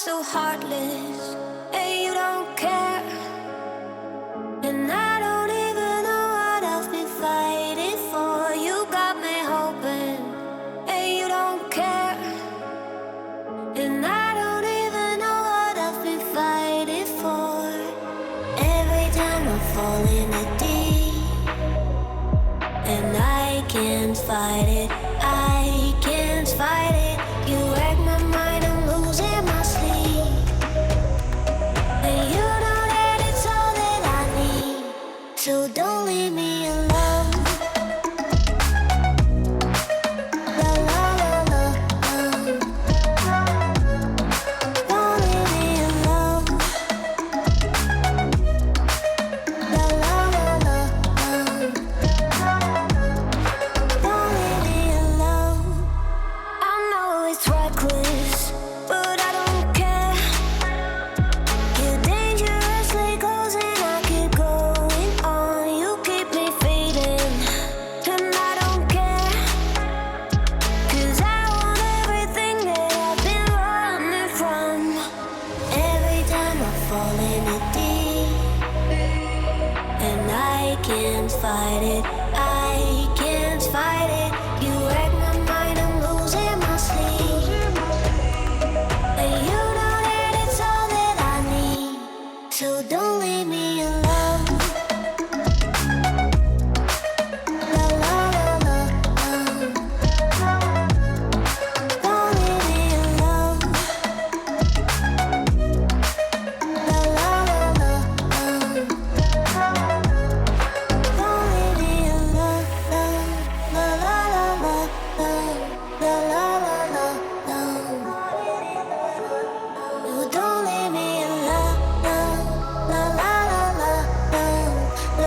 so heartless, and you don't care. And I don't even know what I've been fighting for. You got me hoping, and you don't care. And I don't even know what I've been fighting for. Every time I fall in the deep, and I can't fight it, I can't fight it. You wreck my mind, I'm losing my sleep. And you know that it's all that I need, so don't leave me alone. La la la la, don't leave me alone. La la la la, don't leave me alone. I know it's reckless, but I don't care. You're dangerously close and I keep going on. You keep me fading, and I don't care. 'Cause I want everything that I've been running from. Every time I fall in the deep, and I can't fight it,